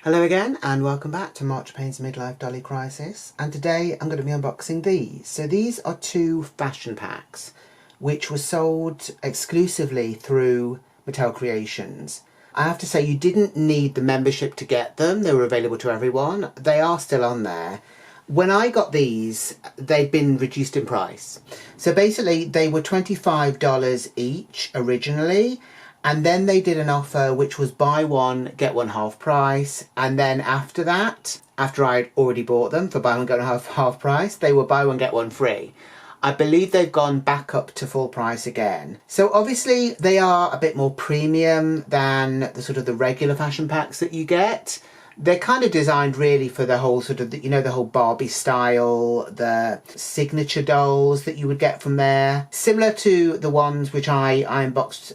Hello again and welcome back to March Payne's Midlife Dolly Crisis, and today I'm going to be unboxing these. So these are two fashion packs which were sold exclusively through Mattel Creations. I have to say you didn't need the membership to get them, they were available to everyone. They are still on there. When I got these, they'd been reduced in price. So basically they were $25 each originally. And then they did an offer which was buy one, get one half price. And then after that, after I'd already bought them for buy one, get one half price, they were buy one, get one free. I believe they've gone back up to full price again. So obviously they are a bit more premium than the sort of the regular fashion packs that you get. They're kind of designed really for the whole sort of, the whole Barbie style, the signature dolls that you would get from there. Similar to the ones which I unboxed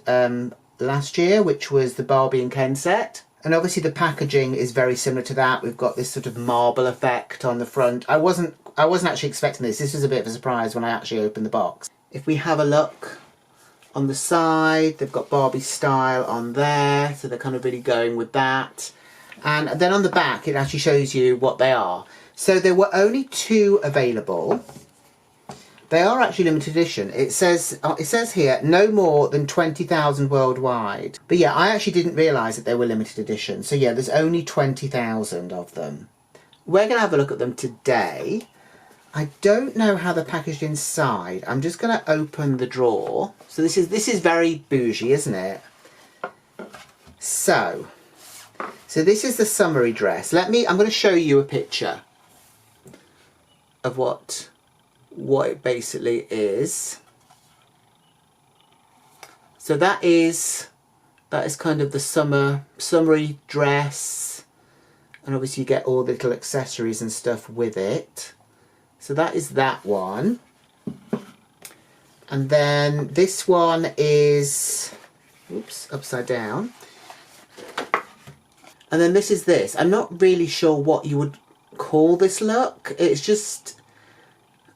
last year, which was the Barbie and Ken set. And obviously the packaging is very similar to that. We've got this sort of marble effect on the front. I wasn't actually expecting this. This was a bit of a surprise when I actually opened the box. If we have a look on the side, they've got Barbie style on there. So they're kind of really going with that. And then on the back, it actually shows you what they are. So there were only two available. They are actually limited edition. It says here, no more than 20,000 worldwide. But yeah, I actually didn't realise that they were limited edition. So yeah, there's only 20,000 of them. We're going to have a look at them today. I don't know how they're packaged inside. I'm just going to open the drawer. So this is very bougie, isn't it? So this is the summary dress. I'm going to show you a picture of what it basically is. So that is kind of the summery dress, and obviously you get all the little accessories and stuff with it. So that is that one. And then this one is, oops, upside down. And then this is this. I'm not really sure what you would call this look. It's just,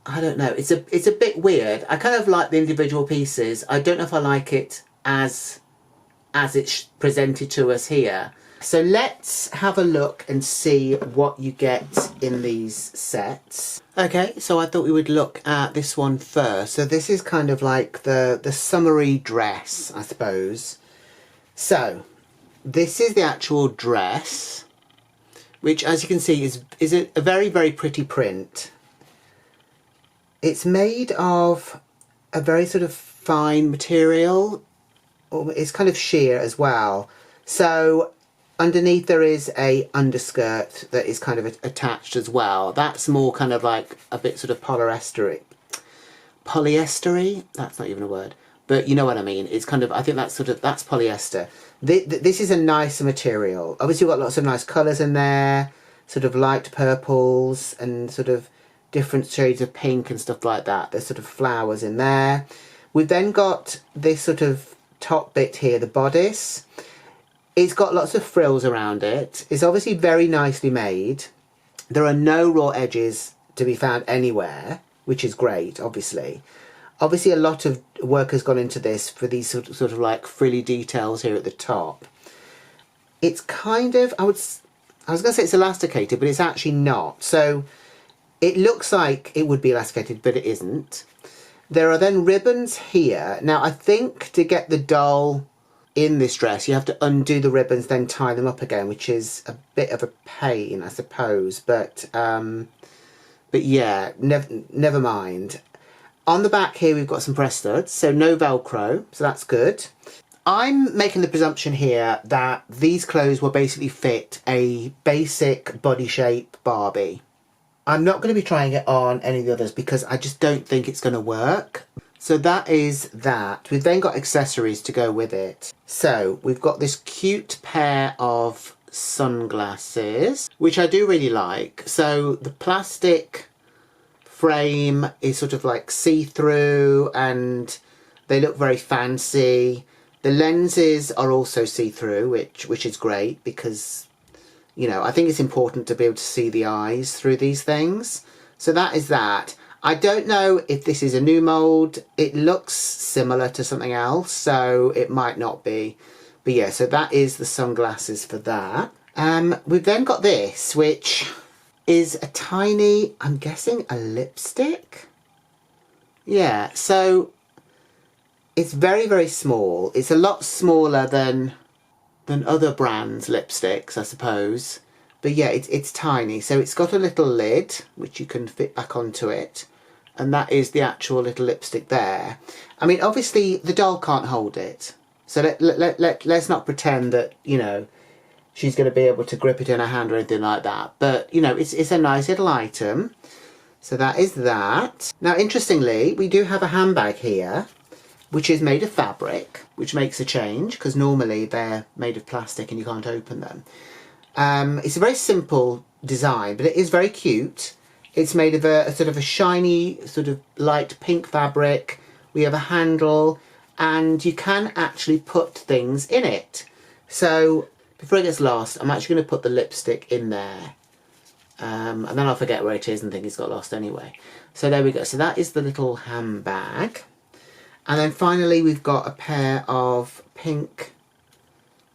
I don't know. It's a bit weird. I kind of like the individual pieces. I don't know if I like it as it's presented to us here. So let's have a look and see what you get in these sets. Okay, so I thought we would look at this one first. So this is kind of like the summery dress, I suppose. So this is the actual dress, which, as you can see, is a very, very pretty print. It's made of a very sort of fine material. It's kind of sheer as well. So underneath there is a underskirt that is kind of attached as well. That's more kind of like a bit sort of polyestery. Polyestery? That's not even a word. But you know what I mean. It's kind of, I think that's polyester. This is a nicer material. Obviously we've got lots of nice colours in there. Sort of light purples and sort of different shades of pink and stuff like that. There's sort of flowers in there. We've then got this sort of top bit here, the bodice. It's got lots of frills around it. It's obviously very nicely made. There are no raw edges to be found anywhere, which is great, obviously. Obviously a lot of work has gone into this for these sort of like frilly details here at the top. It's kind of, I was going to say it's elasticated, but it's actually not. So it looks like it would be elasticated, but it isn't. There are then ribbons here. Now I think to get the doll in this dress, you have to undo the ribbons, then tie them up again, which is a bit of a pain, I suppose. But yeah, never mind. On the back here, we've got some press studs, so no velcro, so that's good. I'm making the presumption here that these clothes will basically fit a basic body shape Barbie. I'm not going to be trying it on any of the others because I just don't think it's going to work. So that is that. We've then got accessories to go with it. So we've got this cute pair of sunglasses, which I do really like. So the plastic frame is sort of like see-through and they look very fancy. The lenses are also see-through, which is great because, you know, I think it's important to be able to see the eyes through these things. So that is that. I don't know if this is a new mould. It looks similar to something else, so it might not be. But yeah, so that is the sunglasses for that. We've then got this, which is a tiny, I'm guessing a lipstick? Yeah, so it's very, very small. It's a lot smaller than other brands' lipsticks, I suppose. But yeah, it's tiny. So it's got a little lid, which you can fit back onto it. And that is the actual little lipstick there. I mean, obviously, the doll can't hold it. So let's not pretend that, you know, she's going to be able to grip it in her hand or anything like that. But, you know, it's a nice little item. So that is that. Now, interestingly, we do have a handbag here, which is made of fabric, which makes a change, because normally they're made of plastic and you can't open them. It's a very simple design, but it is very cute. It's made of a sort of a shiny, sort of light pink fabric. We have a handle, and you can actually put things in it. So before it gets lost, I'm actually going to put the lipstick in there. And then I'll forget where it is and think it's got lost anyway. So there we go. So that is the little handbag. And then finally we've got a pair of pink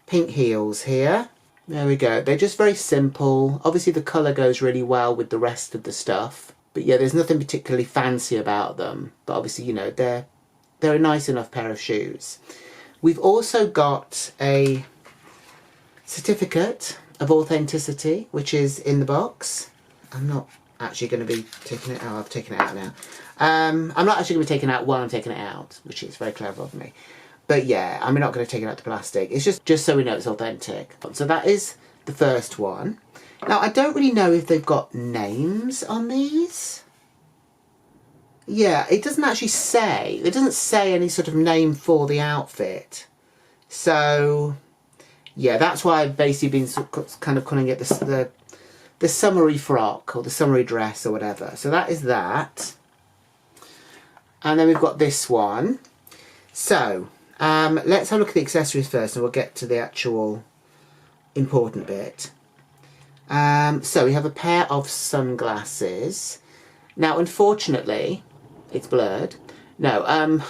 heels here. There we go. They're just very simple. Obviously the colour goes really well with the rest of the stuff. But yeah, there's nothing particularly fancy about them. But obviously, you know, they're a nice enough pair of shoes. We've also got a certificate of authenticity, which is in the box. I'm not actually going to be taking it out. I've taken it out now. I'm not actually going to be taking it out while I'm taking it out, which is very clever of me. But yeah, I'm not going to take it out the plastic. It's just so we know it's authentic. So that is the first one. Now, I don't really know if they've got names on these. Yeah, it doesn't actually say. It doesn't say any sort of name for the outfit. So yeah, that's why I've basically been kind of calling it the summery frock or the summery dress or whatever. So that is that. And then we've got this one. So let's have a look at the accessories first and we'll get to the actual important bit. So we have a pair of sunglasses. Now, unfortunately, it's blurred. No,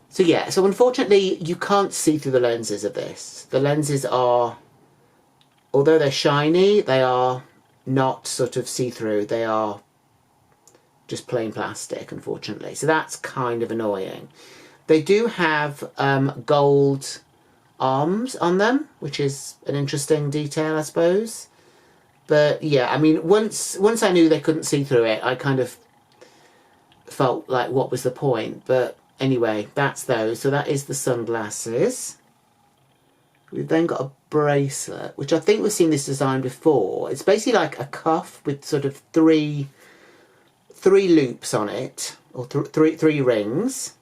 so yeah, so unfortunately you can't see through the lenses of this. The lenses are, although they're shiny, they are not sort of see-through. They are just plain plastic, unfortunately. So that's kind of annoying. They do have gold arms on them, which is an interesting detail, I suppose. But yeah, I mean, once I knew they couldn't see through it, I kind of felt like, what was the point? But anyway, that's those. So that is the sunglasses. We've then got a bracelet, which I think we've seen this design before. It's basically like a cuff with sort of three loops on it, or three rings.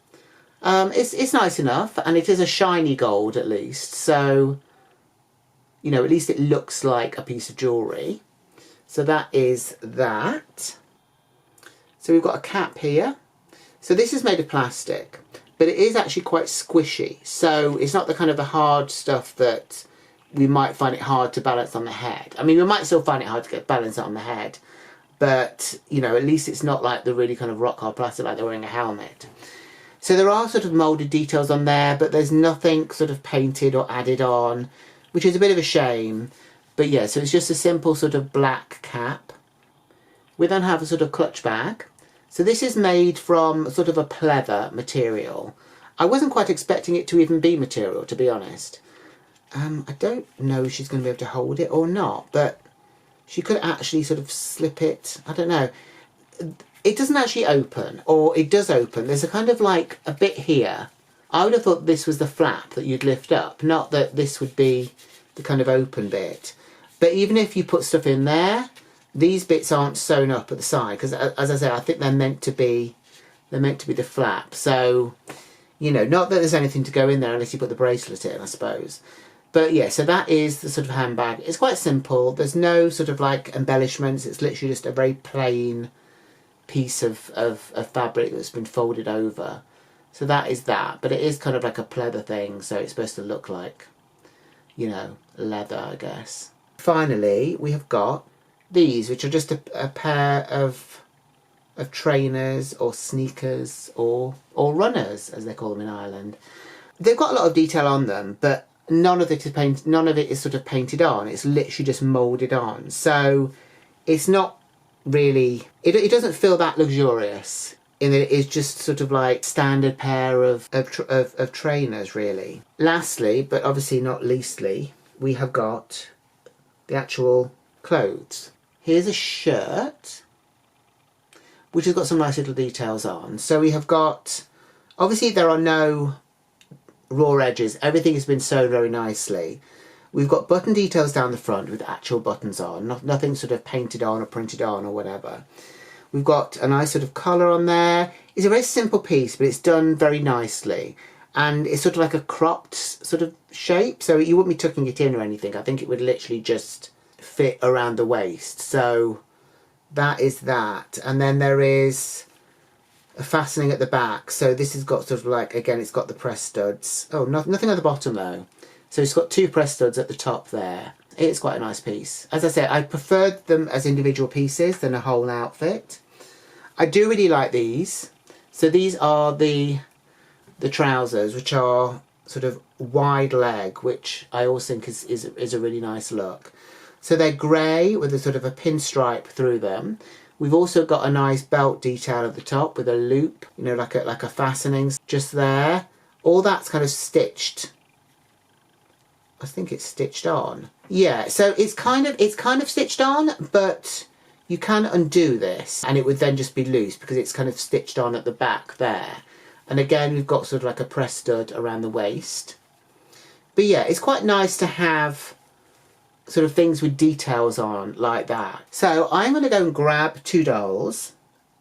It's nice enough, and it is a shiny gold at least, so you know, at least it looks like a piece of jewellery. So that is that. So we've got a cap here. So this is made of plastic, but it is actually quite squishy. So it's not the kind of the hard stuff that we might find it hard to balance on the head. I mean, we might still find it hard to get balance on the head, but you know, at least it's not like the really kind of rock hard plastic like they're wearing a helmet. So there are sort of moulded details on there, but there's nothing sort of painted or added on, which is a bit of a shame. But yeah, so it's just a simple sort of black cap. We then have a sort of clutch bag. So this is made from sort of a pleather material. I wasn't quite expecting it to even be material, to be honest. I don't know if she's going to be able to hold it or not, but she could actually sort of slip it. I don't know. It doesn't actually open, or it does open. There's a kind of like a bit here. I would have thought this was the flap that you'd lift up, not that this would be the kind of open bit. But even if you put stuff in there, these bits aren't sewn up at the side, because as I say, I think they're meant to be the flap. So, you know, not that there's anything to go in there unless you put the bracelet in, I suppose. But yeah, so that is the sort of handbag. It's quite simple. There's no sort of like embellishments. It's literally just a very plain piece of fabric that's been folded over. So that is that. But it is kind of like a pleather thing, so it's supposed to look like, you know, leather, I guess. Finally, we have got these, which are just a pair of trainers or sneakers or runners, as they call them in Ireland. They've got a lot of detail on them, but none of it is sort of painted on. It's literally just moulded on. So it's not really, it doesn't feel that luxurious, in that it is just sort of like standard pair of trainers, really. Lastly, but obviously not leastly, we have got the actual clothes. Here's a shirt, which has got some nice little details on. So we have got, obviously there are no raw edges. Everything has been sewn very nicely. We've got button details down the front with actual buttons on, nothing sort of painted on or printed on or whatever. We've got a nice sort of collar on there. It's a very simple piece, but it's done very nicely. And it's sort of like a cropped sort of shape, so you wouldn't be tucking it in or anything. I think it would literally just fit around the waist. So that is that. And then there is a fastening at the back. So this has got sort of like, again, it's got the press studs. Oh, nothing at the bottom though. So it's got 2 press studs at the top there. It's quite a nice piece. As I said, I preferred them as individual pieces than a whole outfit. I do really like these. So these are the trousers, which are sort of wide leg, which I also think is a really nice look. So they're grey with a sort of a pinstripe through them. We've also got a nice belt detail at the top with a loop, you know, like a fastening just there. All that's kind of stitched. I think it's stitched on. Yeah, so it's kind of stitched on, but you can undo this and it would then just be loose because it's kind of stitched on at the back there. And again, we've got sort of like a press stud around the waist. But yeah, it's quite nice to have sort of things with details on like that. So I'm going to go and grab 2 dolls.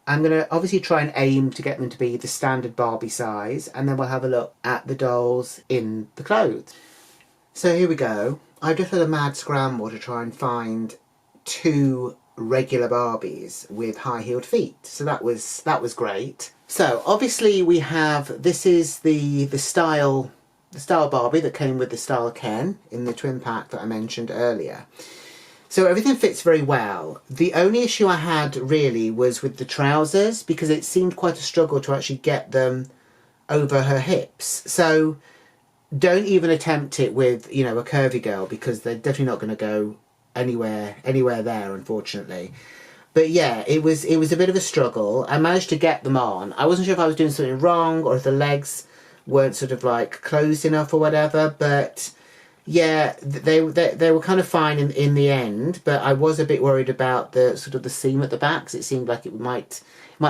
I'm going to obviously try and aim to get them to be the standard Barbie size, and then we'll have a look at the dolls in the clothes. So here we go. I just had a mad scramble to try and find 2 regular Barbies with high-heeled feet. So that was great. So obviously we have, this is the style Barbie that came with the style Ken in the twin pack that I mentioned earlier. So everything fits very well. The only issue I had really was with the trousers, because it seemed quite a struggle to actually get them over her hips. So don't even attempt it with, you know, a curvy girl, because they're definitely not going to go anywhere there, unfortunately. But yeah, it was a bit of a struggle. I managed to get them on. I wasn't sure if I was doing something wrong or if the legs weren't sort of like closed enough or whatever, but yeah, they were kind of fine in the end. But I was a bit worried about the sort of the seam at the back, because it seemed like it might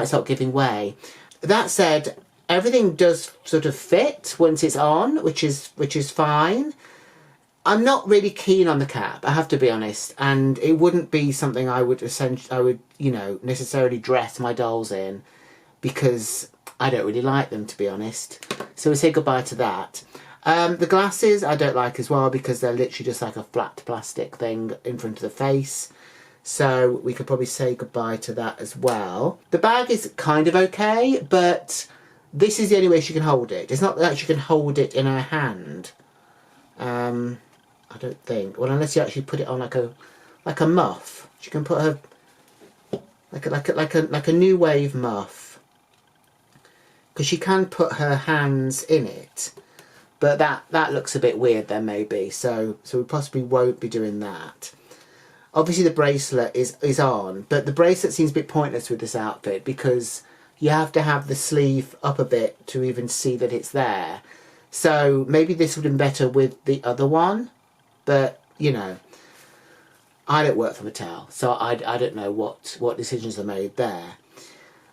start giving way. That said, everything does sort of fit once it's on, which is fine. I'm not really keen on the cap, I have to be honest, and it wouldn't be something I would you know, necessarily dress my dolls in, because I don't really like them, to be honest. So we say goodbye to that. The glasses I don't like as well, because they're literally just like a flat plastic thing in front of the face. So we could probably say goodbye to that as well. The bag is kind of okay, but this is the only way she can hold it. It's not that she can hold it in her hand. I don't think. Well, unless you actually put it on like a muff. She can put her like a new wave muff, because she can put her hands in it. But that looks a bit weird then, maybe. So we possibly won't be doing that. Obviously the bracelet is on, but the bracelet seems a bit pointless with this outfit, because you have to have the sleeve up a bit to even see that it's there. So maybe this would have been better with the other one. But, you know, I don't work for Mattel, so I don't know what decisions are made there.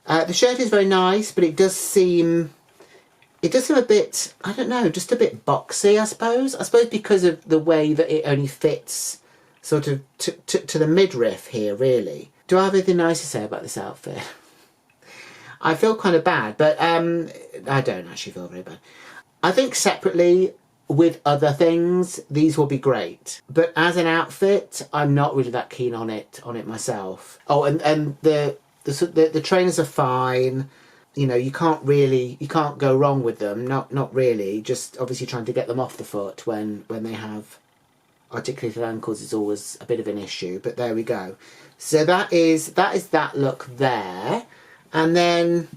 The shirt is very nice, but it does seem a bit, I don't know, just a bit boxy, I suppose. I suppose because of the way that it only fits sort of to the midriff here, really. Do I have anything nice to say about this outfit? I feel kind of bad, but I don't actually feel very bad. I think separately, with other things, these will be great. But as an outfit, I'm not really that keen on it myself. Oh, and the trainers are fine. You know, you can't go wrong with them. Not really. Just obviously trying to get them off the foot when they have articulated ankles is always a bit of an issue. But there we go. So that is that look there. And then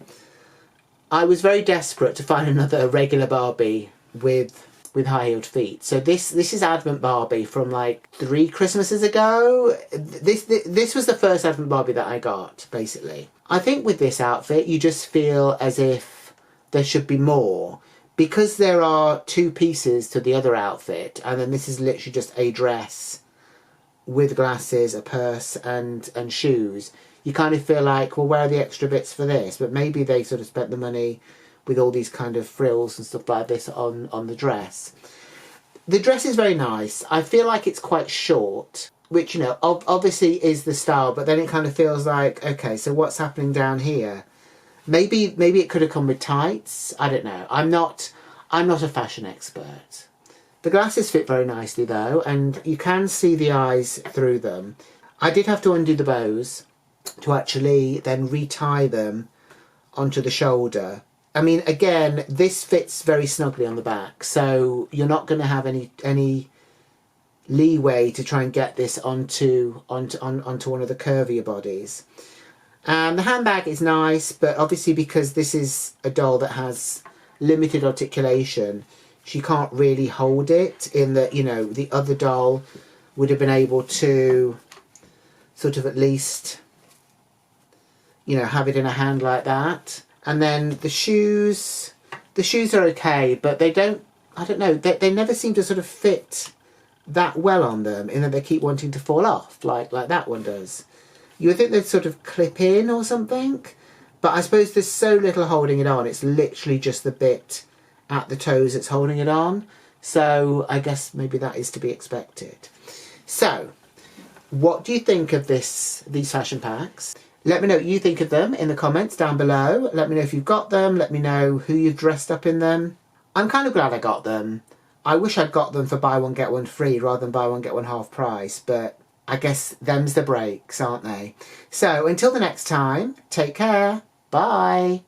I was very desperate to find another regular Barbie with with high-heeled feet. So this is Advent Barbie from like 3 Christmases ago. This was the first Advent Barbie that I got, basically. I think with this outfit, you just feel as if there should be more. Because there are 2 pieces to the other outfit, and then this is literally just a dress with glasses, a purse, and shoes. You kind of feel like, well, where are the extra bits for this? But maybe they sort of spent the money with all these kind of frills and stuff like this on the dress. The dress is very nice. I feel like it's quite short, which, you know, obviously is the style, but then it kind of feels like, okay, so what's happening down here? Maybe it could have come with tights. I don't know. I'm not a fashion expert. The glasses fit very nicely though, and you can see the eyes through them. I did have to undo the bows to actually then retie them onto the shoulder. I mean, again, this fits very snugly on the back, so you're not going to have any leeway to try and get this onto one of the curvier bodies. The handbag is nice, but obviously because this is a doll that has limited articulation, she can't really hold it, in that, you know, the other doll would have been able to sort of at least, you know, have it in a hand like that. And then the shoes are okay, but they don't, I don't know, they never seem to sort of fit that well on them, in that they keep wanting to fall off, like that one does. You would think they'd sort of clip in or something, but I suppose there's so little holding it on, it's literally just the bit at the toes that's holding it on. So I guess maybe that is to be expected. So, what do you think of these fashion packs? Let me know what you think of them in the comments down below. Let me know if you've got them. Let me know who you've dressed up in them. I'm kind of glad I got them. I wish I'd got them for buy one get one free rather than buy one get one half price, but I guess them's the breaks, aren't they? So until the next time, take care. Bye.